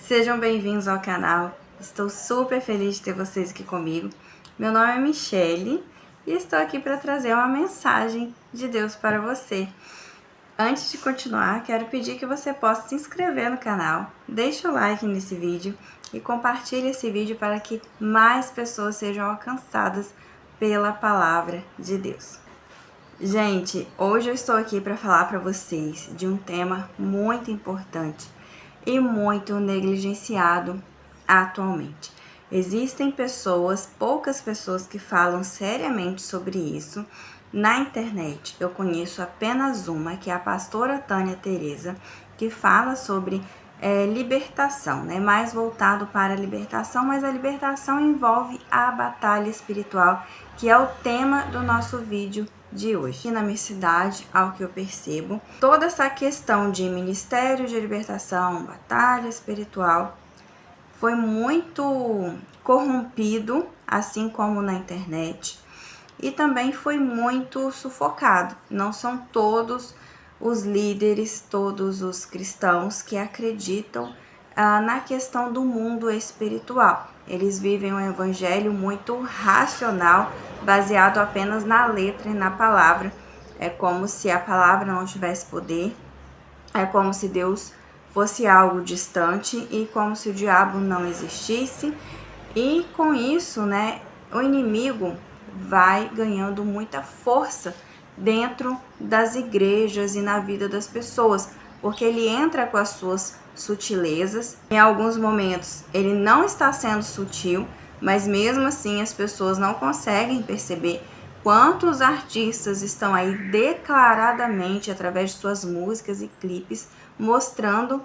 Sejam bem-vindos ao canal. Estou super feliz de ter vocês aqui comigo. Meu nome é Michele e estou aqui para trazer uma mensagem de Deus para você. Antes de continuar, quero pedir que você possa se inscrever no canal, deixe o like nesse vídeo e compartilhe esse vídeo para que mais pessoas sejam alcançadas pela palavra de Deus. Gente, hoje eu estou aqui para falar para vocês de um tema muito importante e muito negligenciado atualmente. Existem pessoas, poucas pessoas que falam seriamente sobre isso na internet. Eu conheço apenas uma, que é a pastora Tânia Teresa, que fala sobre libertação, né? Mais voltado para a libertação, mas a libertação envolve a batalha espiritual, que é o tema do nosso vídeo de hoje. Aqui na minha cidade, ao que eu percebo, toda essa questão de ministério de libertação, batalha espiritual, foi muito corrompido, assim como na internet, e também foi muito sufocado. Não são todos os líderes, todos os cristãos que acreditam na questão do mundo espiritual. Eles vivem um evangelho muito racional, baseado apenas na letra e na palavra. É como se a palavra não tivesse poder, é como se Deus fosse algo distante e como se o diabo não existisse. E com isso, né, o inimigo vai ganhando muita força dentro das igrejas e na vida das pessoas, porque ele entra com as suas sutilezas. Em alguns momentos ele não está sendo sutil, mas mesmo assim as pessoas não conseguem perceber quantos artistas estão aí declaradamente, através de suas músicas e clipes, mostrando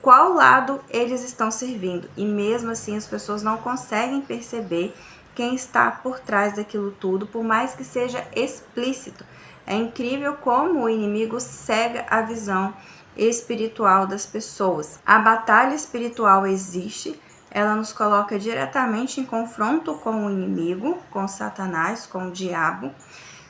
qual lado eles estão servindo. E mesmo assim as pessoas não conseguem perceber quem está por trás daquilo tudo, por mais que seja explícito. É incrível como o inimigo cega a visão espiritual das pessoas. A batalha espiritual existe, ela nos coloca diretamente em confronto com o inimigo, com Satanás, com o diabo,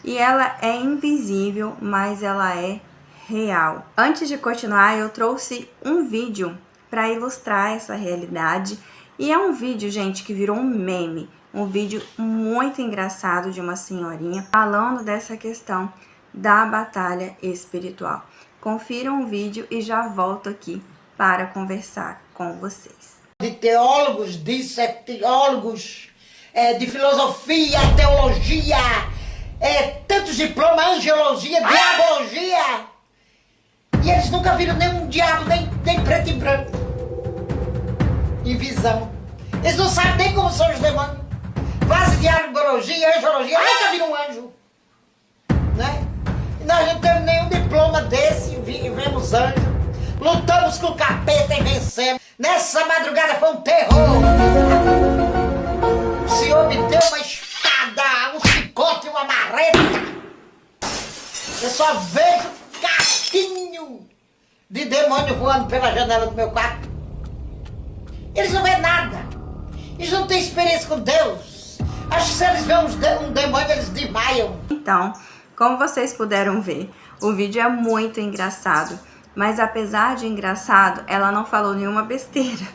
e ela é invisível, mas ela é real. Antes de continuar, eu trouxe um vídeo para ilustrar essa realidade, e é um vídeo, gente, que virou um meme, um vídeo muito engraçado de uma senhorinha falando dessa questão da batalha espiritual. Confiram o vídeo e já volto aqui para conversar com vocês. De teólogos, teólogos, de filosofia, teologia, tantos diplomas, angiologia, diabologia, e eles nunca viram nenhum diabo, nem preto e branco, em visão. Eles não sabem nem como são os demônios. Fazem diabologia, angiologia, nunca viram um anjo, né? E nós não temos nenhum diploma desse, vemos anjo, lutamos com o capeta e vencemos. Nessa madrugada foi um terror. O Senhor me deu uma espada, um chicote e uma marreta. Eu só vejo casquinho de demônio voando pela janela do meu quarto. Eles não veem nada. Eles não têm experiência com Deus. Acho que se eles veem um demônio, eles desmaiam. Então, como vocês puderam ver, o vídeo é muito engraçado. Mas apesar de engraçado, ela não falou nenhuma besteira.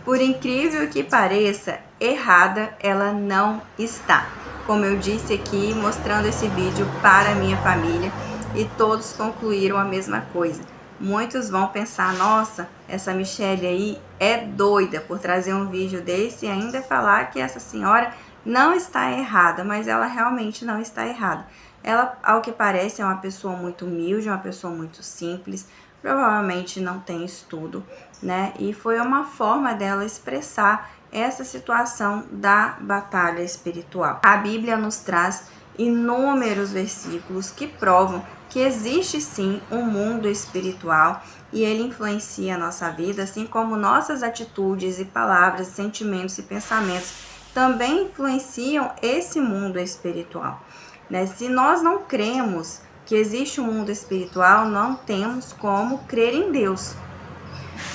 Por incrível que pareça, errada ela não está. Como eu disse aqui, mostrando esse vídeo para a minha família, e todos concluíram a mesma coisa. Muitos vão pensar, nossa, essa Michele aí é doida por trazer um vídeo desse e ainda falar que essa senhora não está errada, mas ela realmente não está errada. Ela, ao que parece, é uma pessoa muito humilde, uma pessoa muito simples, provavelmente não tem estudo, né? E foi uma forma dela expressar essa situação da batalha espiritual. A Bíblia nos traz inúmeros versículos que provam que existe sim um mundo espiritual e ele influencia a nossa vida, assim como nossas atitudes e palavras, sentimentos e pensamentos também influenciam esse mundo espiritual. Se nós não cremos que existe um mundo espiritual, não temos como crer em Deus.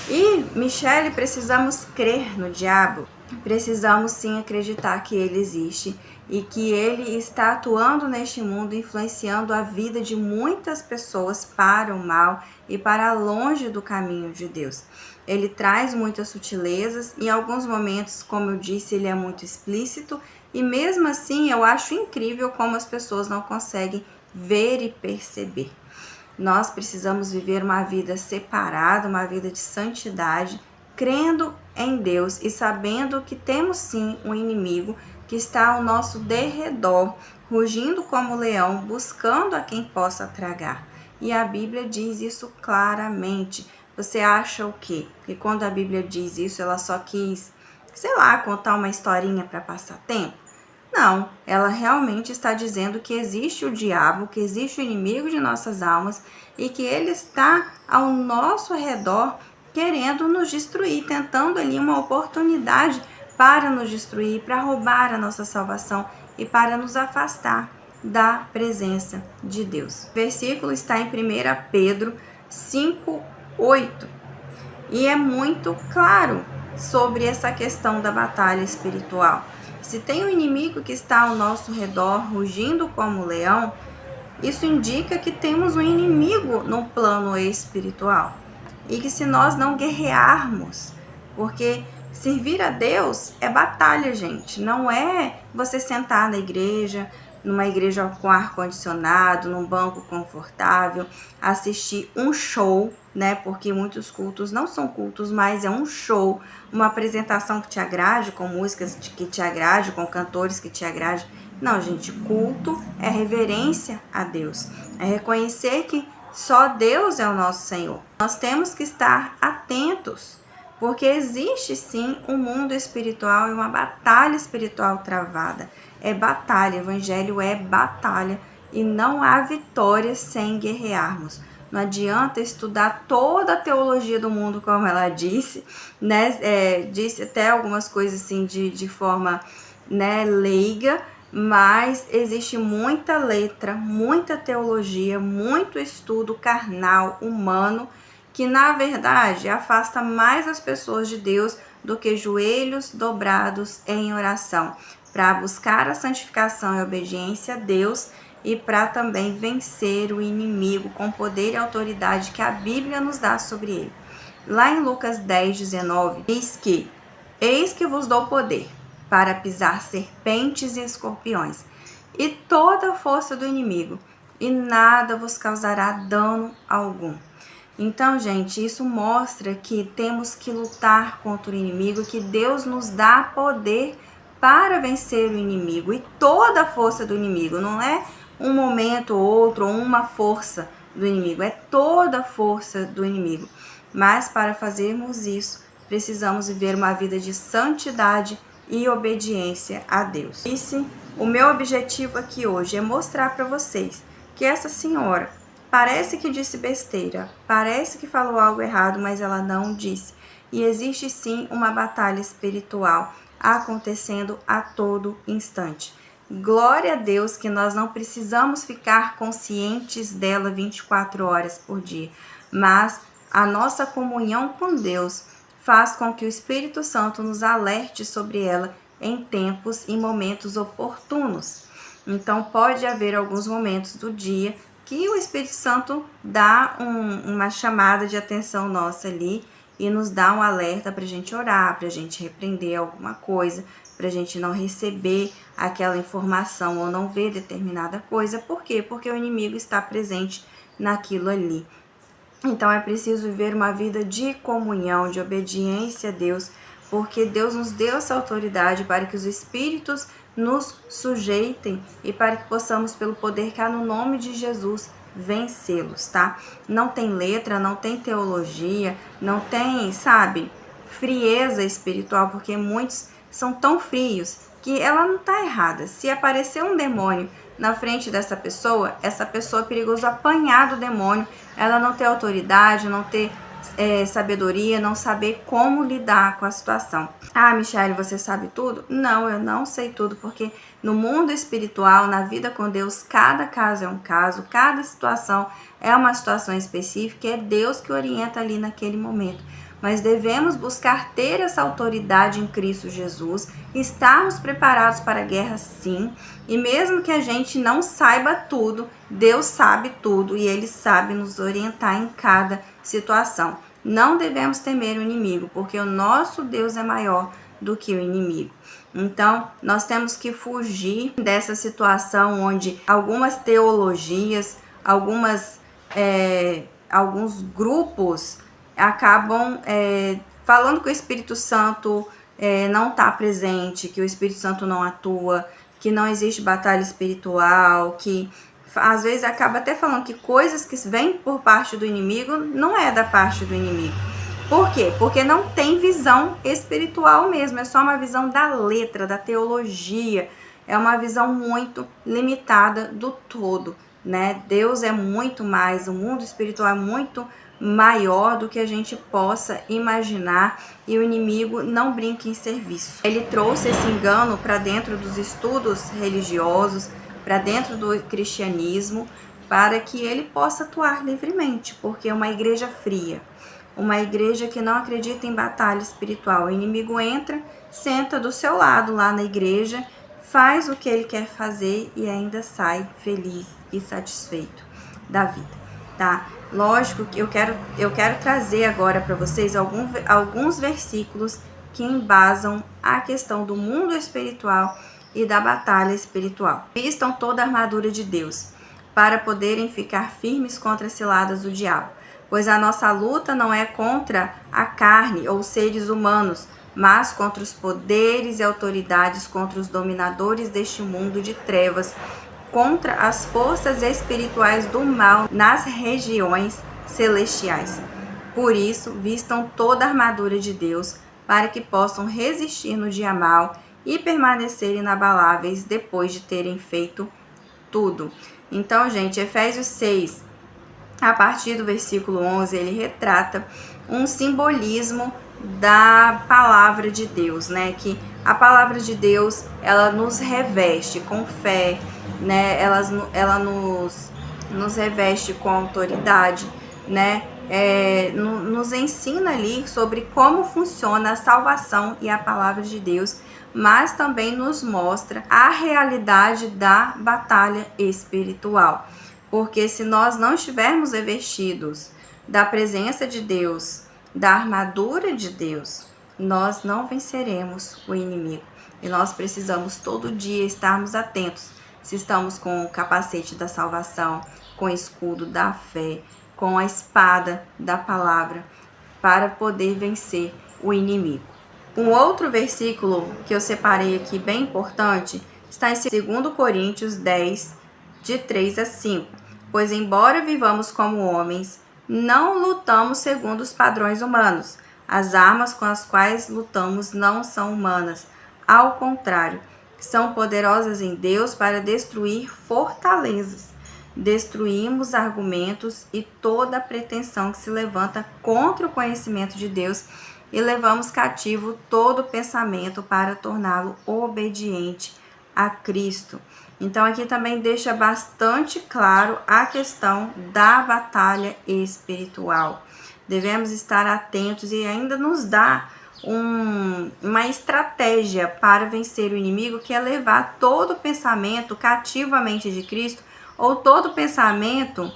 E, Michele, precisamos crer no diabo? precisamos sim acreditar que Ele existe e que Ele está atuando neste mundo, influenciando a vida de muitas pessoas para o mal e para longe do caminho de Deus. Ele traz muitas sutilezas, em alguns momentos, como eu disse, ele é muito explícito, e mesmo assim eu acho incrível como as pessoas não conseguem ver e perceber. Nós precisamos viver uma vida separada, uma vida de santidade, crendo em Deus e sabendo que temos sim um inimigo que está ao nosso derredor, rugindo como leão, buscando a quem possa tragar. E a Bíblia diz isso claramente. Você acha o quê? Que quando a Bíblia diz isso, ela só quis, sei lá, contar uma historinha para passar tempo? Não, ela realmente está dizendo que existe o diabo, que existe o inimigo de nossas almas e que ele está ao nosso redor querendo nos destruir, tentando ali uma oportunidade para nos destruir, para roubar a nossa salvação e para nos afastar da presença de Deus. O versículo está em 1 Pedro 5:8 e é muito claro sobre essa questão da batalha espiritual. Se tem um inimigo que está ao nosso redor, rugindo como leão, isso indica que temos um inimigo no plano espiritual. E que se nós não guerrearmos, porque servir a Deus é batalha, gente. Não é você sentar na igreja, numa igreja com ar-condicionado, num banco confortável, assistir um show, né? Porque muitos cultos não são cultos, mas é um show, uma apresentação que te agrade, com músicas que te agrade, com cantores que te agrade. Não, gente, culto é reverência a Deus, é reconhecer que só Deus é o nosso Senhor. Nós temos que estar atentos, porque existe sim um mundo espiritual e uma batalha espiritual travada. É batalha, evangelho é batalha e não há vitória sem guerrearmos. Não adianta estudar toda a teologia do mundo, como ela disse, né? Disse até algumas coisas assim de forma, né, leiga, mas existe muita letra, muita teologia, muito estudo carnal, humano, que na verdade afasta mais as pessoas de Deus do que joelhos dobrados em oração, para buscar a santificação e obediência a Deus e para também vencer o inimigo com poder e autoridade que a Bíblia nos dá sobre ele. Lá em Lucas 10:19 diz que: eis que vos dou poder para pisar serpentes e escorpiões e toda a força do inimigo, e nada vos causará dano algum. Então, gente, isso mostra que temos que lutar contra o inimigo, que Deus nos dá poder para vencer o inimigo e toda a força do inimigo. Não é um momento ou outro, ou uma força do inimigo, é toda a força do inimigo. Mas para fazermos isso, precisamos viver uma vida de santidade e obediência a Deus. O meu objetivo aqui hoje é mostrar para vocês que essa senhora parece que disse besteira, parece que falou algo errado, mas ela não disse. E existe sim uma batalha espiritual acontecendo a todo instante. Glória a Deus que nós não precisamos ficar conscientes dela 24 horas por dia, mas a nossa comunhão com Deus faz com que o Espírito Santo nos alerte sobre ela em tempos e momentos oportunos. Então pode haver alguns momentos do dia que o Espírito Santo dá uma chamada de atenção nossa ali e nos dá um alerta para a gente orar, para a gente repreender alguma coisa, para a gente não receber aquela informação ou não ver determinada coisa. Por quê? Porque o inimigo está presente naquilo ali. Então é preciso viver uma vida de comunhão, de obediência a Deus, porque Deus nos deu essa autoridade para que os espíritos nos sujeitem e para que possamos, pelo poder que há no nome de Jesus, vencê-los, tá? Não tem letra, não tem teologia, não tem, sabe, frieza espiritual, porque muitos são tão frios que ela não tá errada. Se aparecer um demônio na frente dessa pessoa, essa pessoa é perigoso apanhar do demônio, ela não ter autoridade, não ter sabedoria, não saber como lidar com a situação. Ah, Michele, você sabe tudo? Não, eu não sei tudo, porque no mundo espiritual, na vida com Deus, cada caso é um caso, cada situação é uma situação específica, é Deus que orienta ali naquele momento. mas devemos buscar ter essa autoridade em Cristo Jesus, estarmos preparados para a guerra sim, e mesmo que a gente não saiba tudo, Deus sabe tudo e Ele sabe nos orientar em cada situação. Não devemos temer o inimigo, porque o nosso Deus é maior do que o inimigo. Então, nós temos que fugir dessa situação onde algumas teologias, alguns grupos acabam falando que o Espírito Santo não está presente, que o Espírito Santo não atua, que não existe batalha espiritual, que às vezes acaba até falando que coisas que vêm por parte do inimigo não é da parte do inimigo. Por quê? Porque não tem visão espiritual mesmo, é só uma visão da letra, da teologia, é uma visão muito limitada do todo, né? Deus é muito mais, o mundo espiritual é muito maior do que a gente possa imaginar e o inimigo não brinca em serviço. Ele trouxe esse engano para dentro dos estudos religiosos, para dentro do cristianismo, para que ele possa atuar livremente, porque uma igreja fria, uma igreja que não acredita em batalha espiritual, o inimigo entra, senta do seu lado lá na igreja, faz o que ele quer fazer e ainda sai feliz e satisfeito da vida, tá? Lógico que eu quero trazer agora para vocês alguns versículos que embasam a questão do mundo espiritual e da batalha espiritual. Vistam toda a armadura de Deus, para poderem ficar firmes contra as ciladas do diabo. Pois a nossa luta não é contra a carne ou seres humanos, mas contra os poderes e autoridades, contra os dominadores deste mundo de trevas, contra as forças espirituais do mal nas regiões celestiais. Por isso, vistam toda a armadura de Deus, para que possam resistir no dia mau e permanecer inabaláveis depois de terem feito tudo. Então, gente, Efésios 6, a partir do versículo 11, ele retrata um simbolismo da palavra de Deus, né? Que a palavra de Deus, ela nos reveste com fé, né? Ela nos reveste com autoridade, né? Nos ensina ali sobre como funciona a salvação e a palavra de Deus, mas também nos mostra a realidade da batalha espiritual. Porque se nós não estivermos revestidos da presença de Deus, da armadura de Deus, nós não venceremos o inimigo. E nós precisamos todo dia estarmos atentos se estamos com o capacete da salvação, com o escudo da fé, com a espada da palavra, para poder vencer o inimigo. Um outro versículo que eu separei aqui bem importante está em 2 Coríntios 10, de 3 a 5. Pois embora vivamos como homens, não lutamos segundo os padrões humanos. As armas com as quais lutamos não são humanas. Ao contrário, são poderosas em Deus para destruir fortalezas. Destruímos argumentos e toda pretensão que se levanta contra o conhecimento de Deus e levamos cativo todo pensamento para torná-lo obediente a Cristo. Então aqui também deixa bastante claro a questão da batalha espiritual. Devemos estar atentos e ainda nos dá uma estratégia para vencer o inimigo, que é levar todo pensamento cativo à mente de Cristo, ou todo pensamento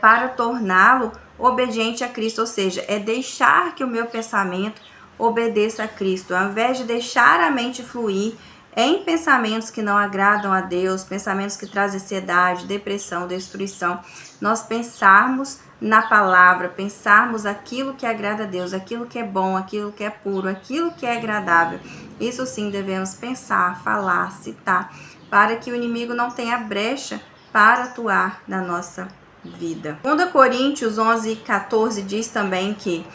para torná-lo obediente a Cristo, ou seja, é deixar que o meu pensamento obedeça a Cristo, ao invés de deixar a mente fluir em pensamentos que não agradam a Deus, pensamentos que trazem ansiedade, depressão, destruição, nós pensarmos na palavra, pensarmos aquilo que agrada a Deus, aquilo que é bom, aquilo que é puro, aquilo que é agradável. Isso sim devemos pensar, falar, citar, para que o inimigo não tenha brecha para atuar na nossa vida. 2 Coríntios 11, 14 diz também que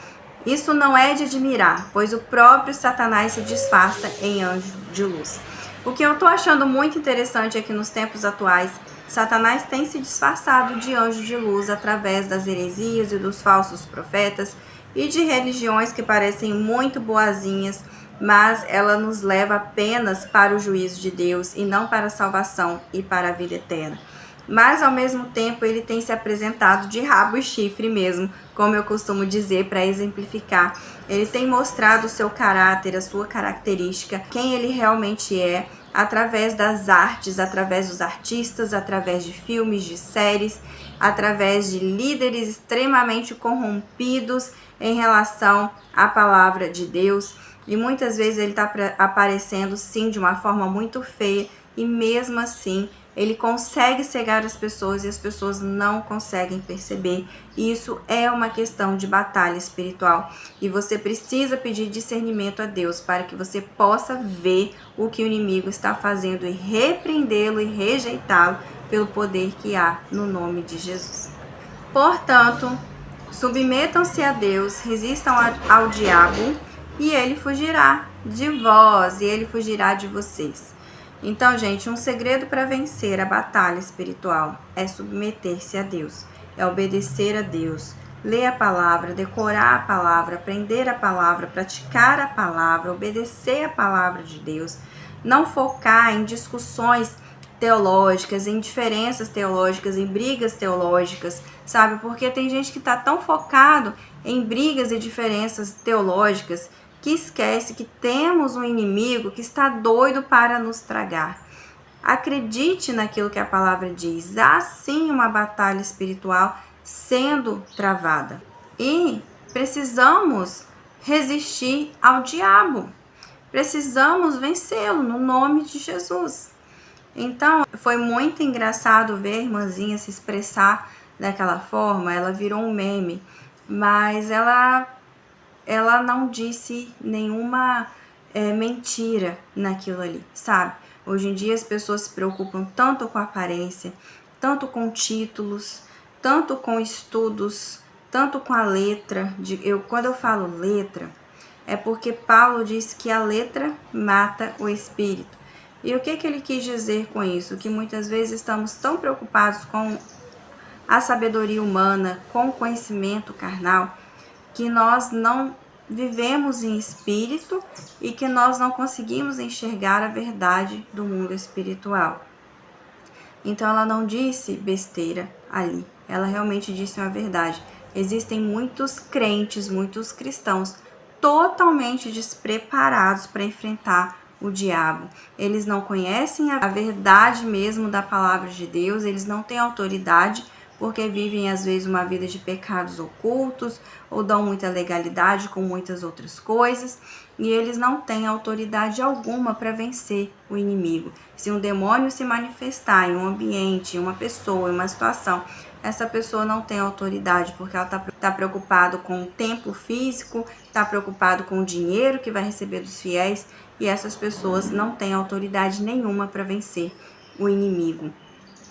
isso não é de admirar, pois o próprio Satanás se disfarça em anjo de luz. O que eu estou achando muito interessante é que nos tempos atuais, Satanás tem se disfarçado de anjo de luz através das heresias e dos falsos profetas e de religiões que parecem muito boazinhas, mas ela nos leva apenas para o juízo de Deus e não para a salvação e para a vida eterna. mas ao mesmo tempo ele tem se apresentado de rabo e chifre mesmo, como eu costumo dizer para exemplificar. Ele tem mostrado o seu caráter, a sua característica, quem ele realmente é, através das artes, através dos artistas, através de filmes, de séries, através de líderes extremamente corrompidos em relação à palavra de Deus. E muitas vezes ele está aparecendo sim de uma forma muito feia, e mesmo assim ele consegue cegar as pessoas e as pessoas não conseguem perceber. Isso é uma questão de batalha espiritual e você precisa pedir discernimento a Deus para que você possa ver o que o inimigo está fazendo e repreendê-lo e rejeitá-lo pelo poder que há no nome de Jesus. Portanto, submetam-se a Deus, resistam ao diabo e ele fugirá de vós e ele fugirá de vocês. Então, gente, um segredo para vencer a batalha espiritual é submeter-se a Deus, é obedecer a Deus, ler a palavra, decorar a palavra, aprender a palavra, praticar a palavra, obedecer a palavra de Deus, não focar em discussões teológicas, em diferenças teológicas, em brigas teológicas, sabe? Porque tem gente que está tão focado em brigas e diferenças teológicas que esquece que temos um inimigo que está doido para nos tragar. Acredite naquilo que a palavra diz. Há sim uma batalha espiritual sendo travada. E precisamos resistir ao diabo. Precisamos vencê-lo no nome de Jesus. Então, foi muito engraçado ver a irmãzinha se expressar daquela forma. Ela virou um meme, mas ela não disse nenhuma mentira naquilo ali, sabe? Hoje em dia as pessoas se preocupam tanto com a aparência, tanto com títulos, tanto com estudos, tanto com a letra. Quando eu falo letra, é porque Paulo disse que a letra mata o espírito. E o que ele quis dizer com isso? Que muitas vezes estamos tão preocupados com a sabedoria humana, com o conhecimento carnal, que nós não vivemos em espírito e que nós não conseguimos enxergar a verdade do mundo espiritual. Então ela não disse besteira ali, ela realmente disse uma verdade. Existem muitos crentes, muitos cristãos totalmente despreparados para enfrentar o diabo. Eles não conhecem a verdade mesmo da palavra de Deus, eles não têm autoridade porque vivem às vezes uma vida de pecados ocultos ou dão muita legalidade com muitas outras coisas e eles não têm autoridade alguma para vencer o inimigo. Se um demônio se manifestar em um ambiente, em uma pessoa, em uma situação, essa pessoa não tem autoridade porque ela está preocupado com o templo físico, está preocupado com o dinheiro que vai receber dos fiéis e essas pessoas não têm autoridade nenhuma para vencer o inimigo.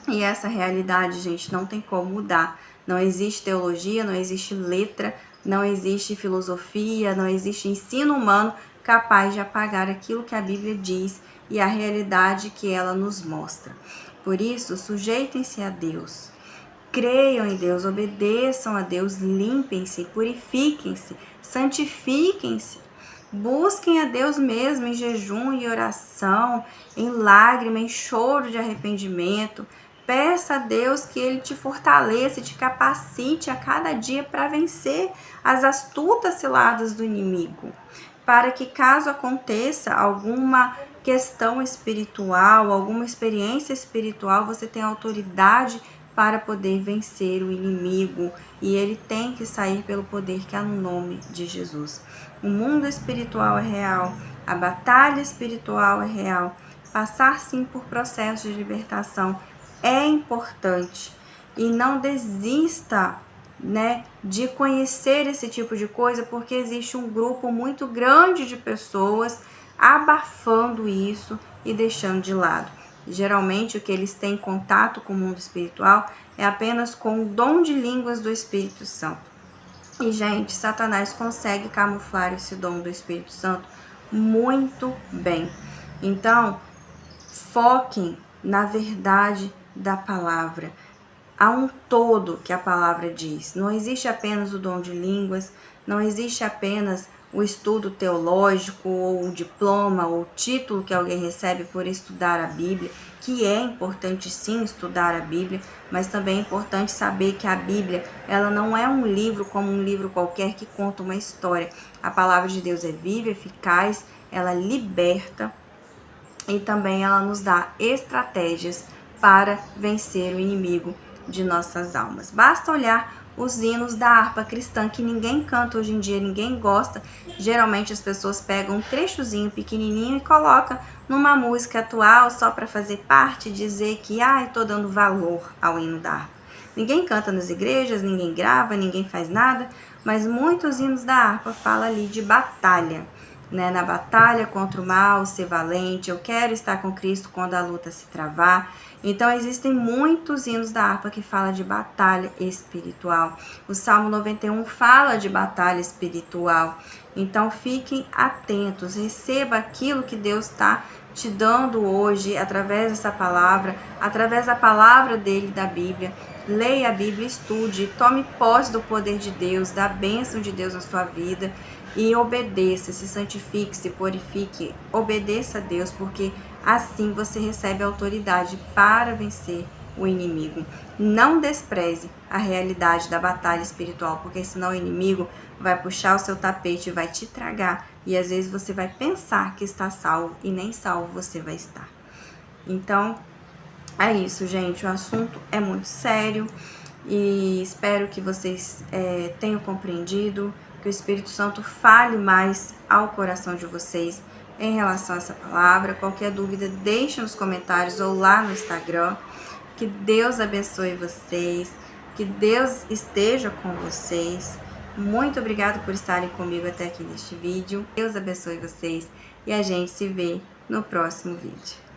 E essa realidade, gente, não tem como mudar. Não existe teologia, não existe letra, não existe filosofia, não existe ensino humano capaz de apagar aquilo que a Bíblia diz e a realidade que ela nos mostra. Por isso, sujeitem-se a Deus, creiam em Deus, obedeçam a Deus, limpem-se, purifiquem-se, santifiquem-se. Busquem a Deus mesmo em jejum e oração, em lágrima, em choro de arrependimento. Peça a Deus que Ele te fortaleça e te capacite a cada dia para vencer as astutas ciladas do inimigo. Para que caso aconteça alguma questão espiritual, alguma experiência espiritual, você tenha autoridade para poder vencer o inimigo. E ele tem que sair pelo poder que há no nome de Jesus. O mundo espiritual é real, a batalha espiritual é real. Passar sim por processos de libertação é importante e não desista, de conhecer esse tipo de coisa, porque existe um grupo muito grande de pessoas abafando isso e deixando de lado. Geralmente o que eles têm contato com o mundo espiritual é apenas com o dom de línguas do Espírito Santo. E, gente, Satanás consegue camuflar esse dom do Espírito Santo muito bem. Então, foquem na verdade da palavra. Há um todo que a palavra diz. Não existe apenas o dom de línguas, não existe apenas o estudo teológico, ou o diploma, ou o título que alguém recebe por estudar a Bíblia. que é importante sim estudar a Bíblia, mas também é importante saber que a Bíblia, ela não é um livro como um livro qualquer que conta uma história. A palavra de Deus é viva, eficaz, ela liberta e também ela nos dá estratégias para vencer o inimigo de nossas almas. Basta olhar os hinos da harpa cristã, que ninguém canta hoje em dia, ninguém gosta. Geralmente as pessoas pegam um trechozinho pequenininho e colocam numa música atual só para fazer parte, dizer que estou dando valor ao hino da harpa. Ninguém canta nas igrejas, ninguém grava, ninguém faz nada, mas muitos hinos da harpa falam ali de batalha, né? Na batalha contra o mal, ser valente, eu quero estar com Cristo quando a luta se travar. Então existem muitos hinos da harpa que falam de batalha espiritual. O Salmo 91 fala de batalha espiritual. Então fiquem atentos, receba aquilo que Deus está te dando hoje através dessa palavra, através da palavra dele, da Bíblia. Leia a Bíblia, estude, tome posse do poder de Deus, da bênção de Deus na sua vida e obedeça, se santifique, se purifique, obedeça a Deus, porque assim você recebe autoridade para vencer o inimigo. Não despreze a realidade da batalha espiritual, porque senão o inimigo vai puxar o seu tapete e vai te tragar, e às vezes você vai pensar que está salvo e nem salvo você vai estar. Então, é isso, gente. O assunto é muito sério e espero que vocês tenham compreendido, que o Espírito Santo fale mais ao coração de vocês em relação a essa palavra. Qualquer dúvida, deixe nos comentários ou lá no Instagram. Que Deus abençoe vocês, que Deus esteja com vocês. Muito obrigada por estarem comigo até aqui neste vídeo. Deus abençoe vocês e a gente se vê no próximo vídeo.